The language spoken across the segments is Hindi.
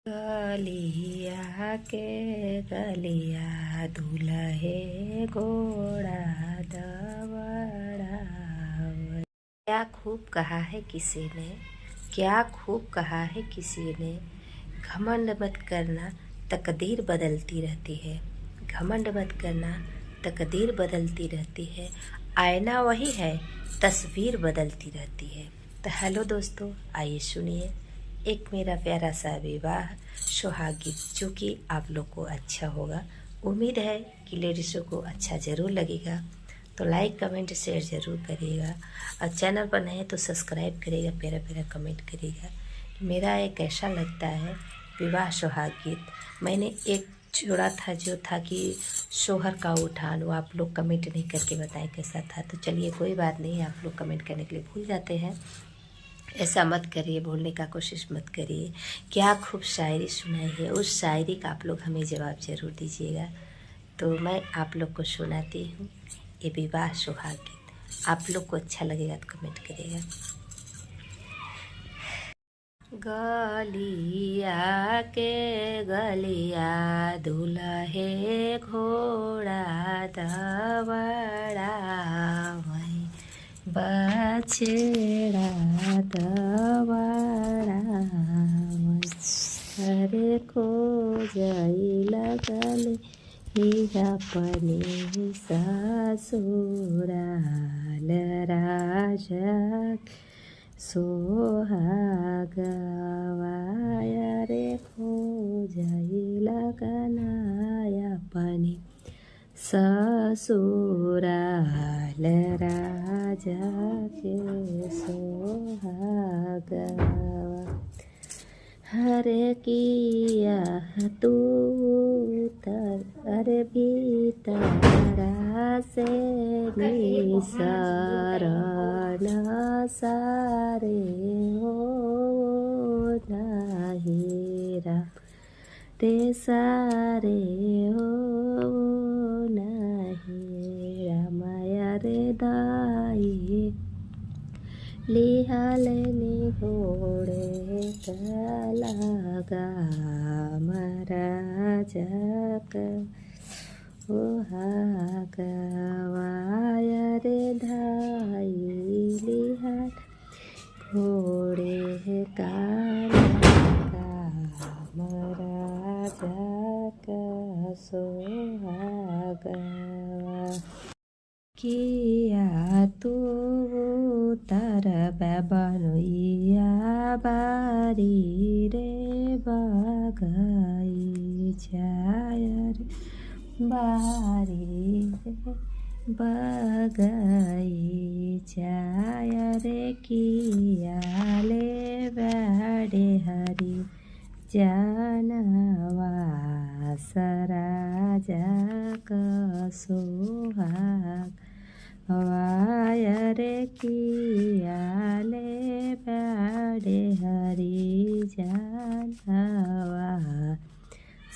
गलिया के गलिया दुल्हे घोड़ा दौड़ावे। क्या खूब कहा है किसी ने, क्या खूब कहा है किसी ने, घमंड मत करना तकदीर बदलती रहती है। घमंड मत करना तकदीर बदलती रहती है, आईना वही है तस्वीर बदलती रहती है। तो हेलो दोस्तों, आइए सुनिए एक मेरा प्यारा सा विवाह सुहाग गीत, जो कि आप लोग को अच्छा होगा। उम्मीद है कि लेडीज़ों को अच्छा ज़रूर लगेगा। तो लाइक कमेंट शेयर ज़रूर करिएगा, और चैनल पर नए तो सब्सक्राइब करिएगा, प्यारा प्यारा कमेंट करिएगा कि मेरा ये कैसा लगता है विवाह सुहाग गीत। मैंने एक जोड़ा था जो था कि शोहर का उठान, वो आप लोग कमेंट नहीं करके बताएं कैसा था। तो चलिए कोई बात नहीं, आप लोग कमेंट करने के लिए भूल जाते हैं, ऐसा मत करिए, भूलने का कोशिश मत करिए। क्या खूब शायरी सुनाई है, उस शायरी का आप लोग हमें जवाब ज़रूर दीजिएगा। तो मैं आप लोग को सुनाती हूँ ये विवाह सुहाग गीत। आप लोग को अच्छा लगेगा तो कमेंट करिएगा। गलिया के गलिया दुल्हे घोड़ा दौड़ावे, बछड़ा दौड़ावे। हरे को जाई लगल अपने ससुराल राजा सोहागवा। रे खो जाई लगना अपने ससुराल राजा के सोहागवा। हरे किया तू अरे भीतरा से निसरण सारे हो नाहीरा रे सारे हो नाहीरा। माया रे दाई लिहालेनी घोड़े लगा महाराजा का सोहागवा। रे धाई लिहाल घोड़े का महाराजा का सोहागवा। किया तू तर बनैया बारी रे बगाई छायर बारी रे बगाई छायर। किया ले बड़े हरी जानवा सराजा का सोहाग रे। किया ले बड़े हरी जानवा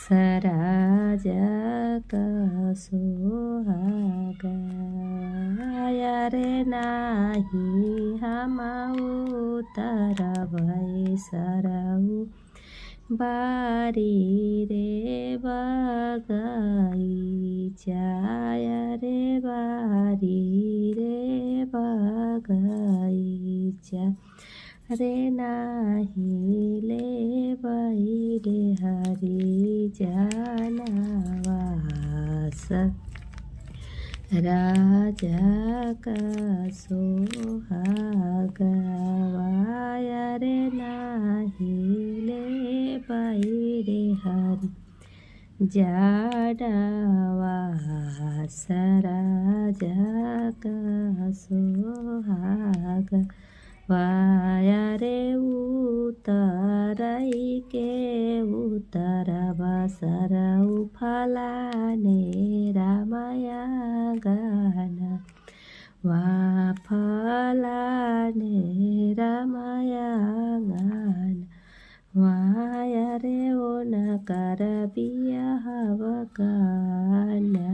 सराजा का सोहाग। रे नाही हम उतरबै सरऊ बारी रे बगाई चाय रे बारी रे बगाई चा। रे नाही ले बैरे हरी जानवास राजा का सोहागवा। रे नाही ले बैरे हरी जाडवा सराजा का सोहाग। वाया रे उतरई के उतरवा सरऊ फलाने रामाया गाना वा फलाने रामाया गाना। वाया रे ओ न कर बिया हवकाना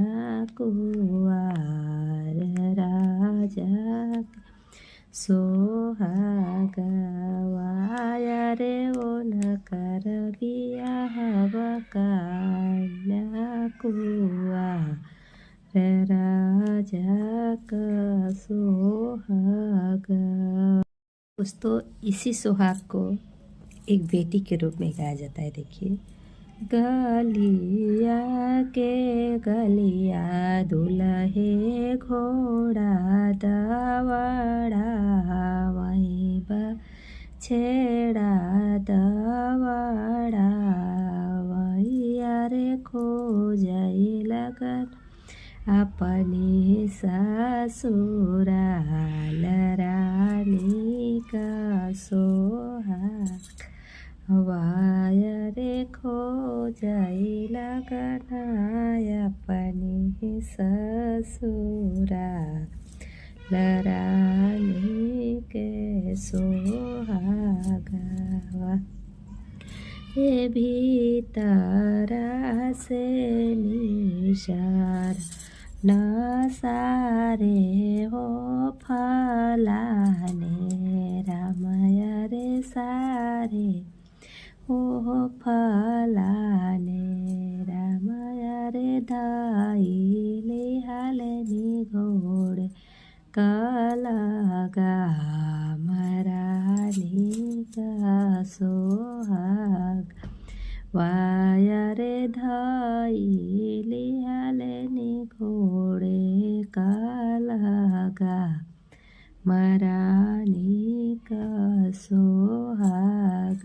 कुवार राजा सोहागवा। रे ओ न कर बिया कन्या रे राजा का सुहाग। दोस्तों इसी सुहाग को एक बेटी के रूप में गाया जाता है। देखिए, गलिया के गलिया दुल्हे घोड़ा दवड़ा वहीं छेड़ा दवड़ा वही अरे खो जाए लगन अपनी ससुराल रानी का सोहाग वायरे खो जाए लगन अपनी ससुराल रानी के सोहाग। ये भीतर से निशार न सारे हो फलाने रामया रे सारे हो फलाने रामया रे धाइले हालनी घोड़े कलगा मरानी का सोहाग वायरे धाइले हालनी घोड़े कलगा मरानी का सोहाग।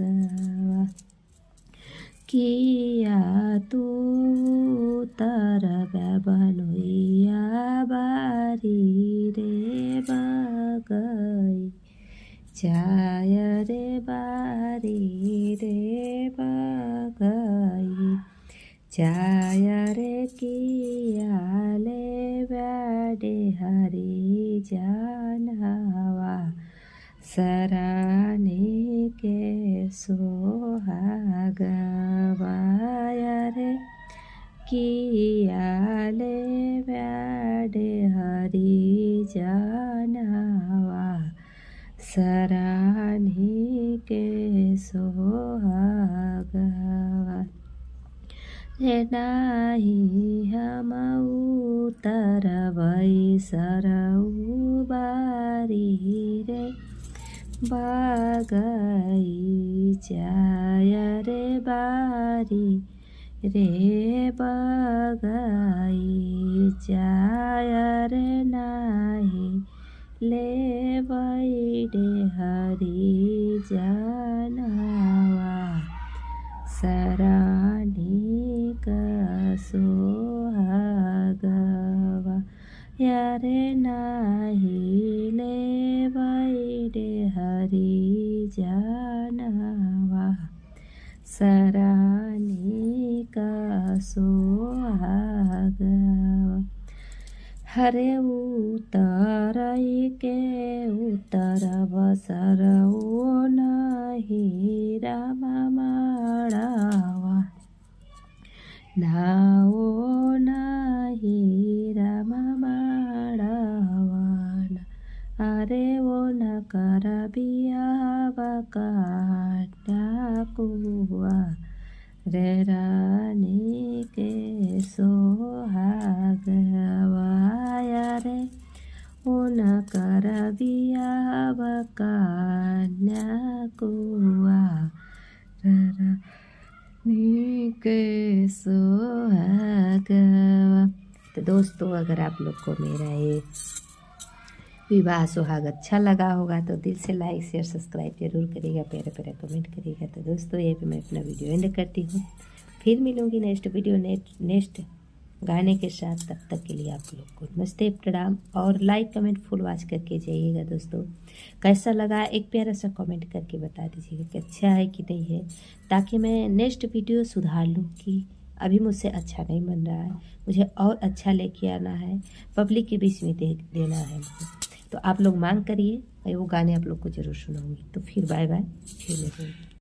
किया तू तर बनोइया बारी रे बगई चाय रे बारी रे बगई चाय रे किया ले बैडे हरी जानवा सराने के सोहाग वायरे किया ले बैडे हरी जानवा सराने के सोहाग। नाही हम उतरबै सरऊ बारी रे बगई चाय रे बारी रे बगई चाय रे नाही ले बैडे हरी जानवा सरानी का सोहागवा यारे नाही ले बैडे हरी जानवा सरानी का सोहागवा। हरे उतरई के उतर बसर ओ नहीं रामा माड़ावा नाओ नहीं रामा माड़ावा अरे वो न कर बियावा काटा कुआ रे रानी के सोहाग वाया रे उन कर बियाव कन्या कुआ रे रानी के सोहाग। तो दोस्तों अगर आप लोग को मेरा ये विवाह सुहाग अच्छा लगा होगा तो दिल से लाइक शेयर सब्सक्राइब जरूर करिएगा, प्यारा प्यारा कमेंट करिएगा। तो दोस्तों यहीं पे मैं अपना वीडियो एंड करती हूँ, फिर मिलूंगी नेक्स्ट वीडियो नेक्स्ट गाने के साथ। तब तक के लिए आप लोग को नमस्ते प्रणाम और लाइक कमेंट फुल वॉच करके जाइएगा। दोस्तों कैसा लगा एक प्यारा सा कमेंट करके बता दीजिएगा कि अच्छा है कि नहीं है, ताकि मैं नेक्स्ट वीडियो सुधार लूँ कि अभी मुझसे अच्छा नहीं बन रहा है, मुझे और अच्छा लेके आना है, पब्लिक के बीच में देना है मुझे। तो आप लोग मांग करिए, मैं वो गाने आप लोग को ज़रूर सुनाऊंगी। तो फिर बाय बाय, फिर मिलूंगी।